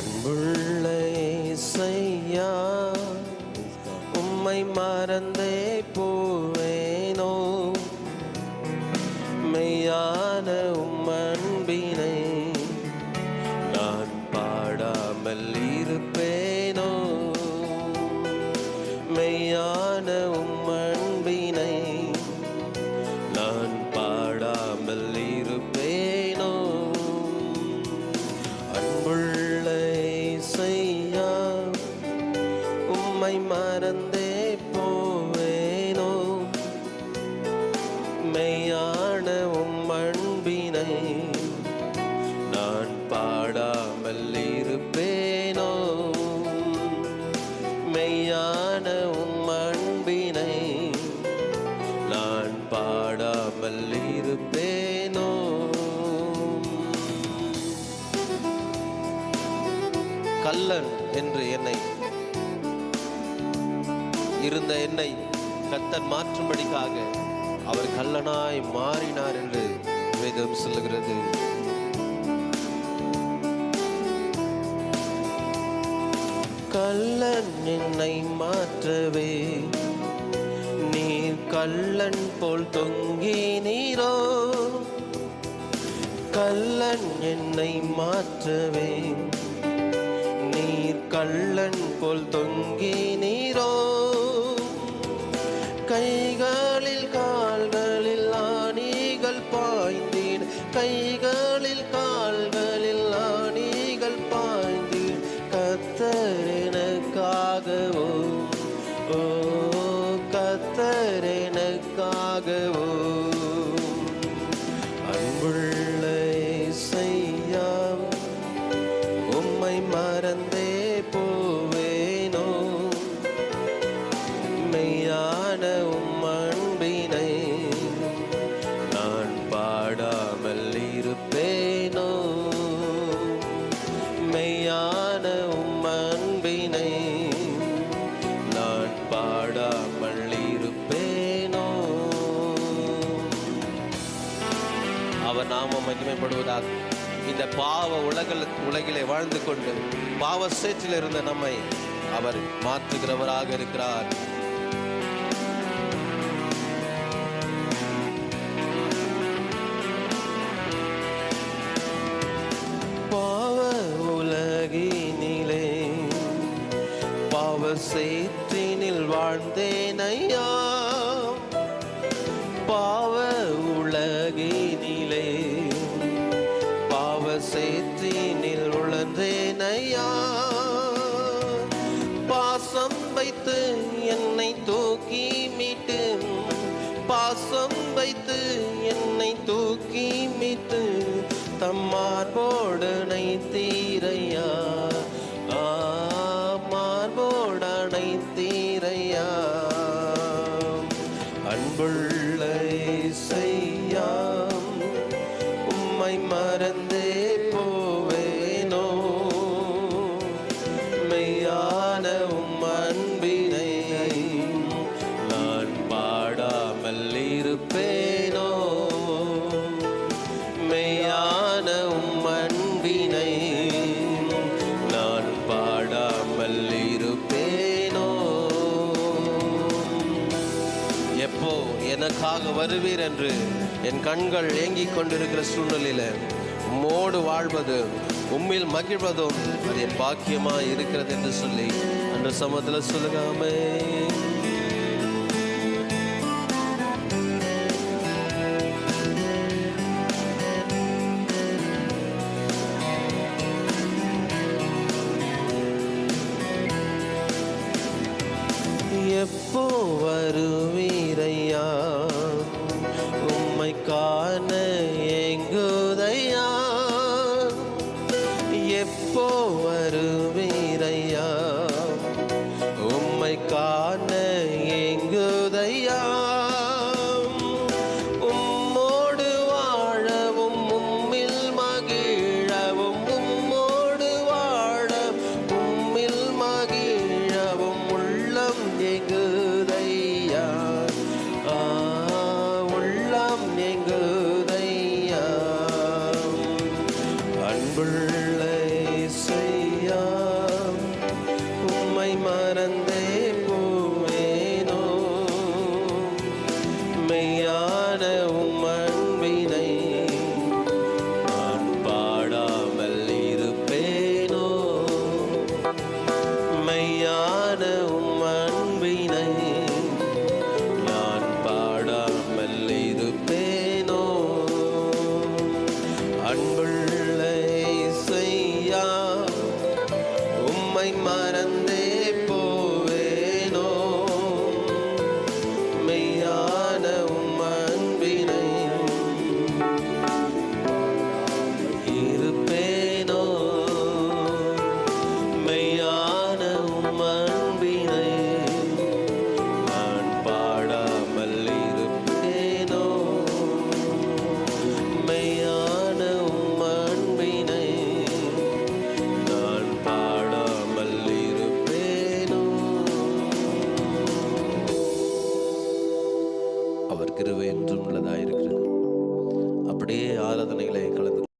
அன்புள்ள இயேசையா, உம்மை மறந்தே போவேனோ? மெய்யான உம் அன்பினை நான் பாடாமல் இருப்பேனோ? மெய்யான உம் அன்பினை நான் பாடாமல் இருப்பேனோ? அன்புள்ள இயேசையா, உம்மை மறந்தே போவேனோ? மெய்யான உம் அன்பினை நான் பாடாமல் இருப்பேனோ? மெய்யான உம் அன்பினை நான் பாடாமல் இருப்பேனோ? கள்ளன் என்று இருந்த என்னை கர்த்தர் மாற்றும்படிக்காக அவர் கள்ளனாய் மாறினார் என்று வேதம் சொல்லுகிறது. கள்ளன் என்னை மாற்றவே நீர் கள்ளன் போல் தொங்கினீரோ? கள்ளன் என்னை மாற்றவே நீர் கள்ளன் போல் தொங்கினீரோ? கைகளில் கால்களில் ஆணிகள் பாய்ந்தீர், கைகளில் கால்களில் ஆணிகள் பாய்ந்தீர். கர்த்தர் எனக்காகவோ, ஓ கர்த்தர் எனக்காகவோ. அன்புள்ள இயேசையா, உம்மை மறந்தே போவேனோ? மெய்யான உம் அன்பினை நான் பாடாமல் இருப்பேனோ? மெய்யான உம் அன்பினை நான் பாடாமல் இருப்பேனோ? அவர் நாமம் மகிமைப்படுவதாக. இந்த பாவ உலகிலே வாழ்ந்து கொண்டு பாவ சேற்றில் இருந்த நம்மை அவர் மாற்றுகிறவராக இருக்கிறார். பாவ உலகினிலே பாவ சேற்றினில் வாழ்ந்தேன் ஐயா. பாவ உலகினிலே பாவ சேற்றினில் உழன்றேன் ஐயா. பாசம் வைத்து என்னை தூக்கி மீட்டு, பாசம் வைத்து என்னை தூக்கி மீட்டு தம்மார்போடனை தீரையா, மார்போடனை தீரையா. அன்புள்ள இயேசையா, உம்மை மறந்தே போவேனோ? மெய்யான உம் அன்பினை நான் பாடாமல் இருப்பேனோ? மெய்யான உம் அன்பினை நான் பாடாமல் இருப்பேனோ? எப்போ எனக்காக வருவீர் என்று என் கண்கள் ஏங்கிக் கொண்டிருக்கிற சூழ்நிலையில உம்மோடு வாழ்வது, உம்மில் மகிழ்வதும் அது என் பாக்கியமா இருக்கிறது என்று சொல்லி அன்று சமூகத்தில் சொல்லுகாமே. எப்போ வருவீரையா, உம்மை காண ஏங்குதையா. எப்போ வருவீரையா, உம்மை காண அன்புள்ள இயேசையா, உம்மை மறந்தே போவேனோ, மெய்யான உம் அன்பினை இருப்பேனோ, மெய்யான உம் அன்பினை நான் பாடாமல் இருப்பேனோ, மெய்யான உம் அன்பினை நான் பாடாமல் இருப்பேனோ. அவர் கிருபை என்றும் உள்ளதாயிருக்கிறது. அப்படியே ஆராதனைகளை கலந்து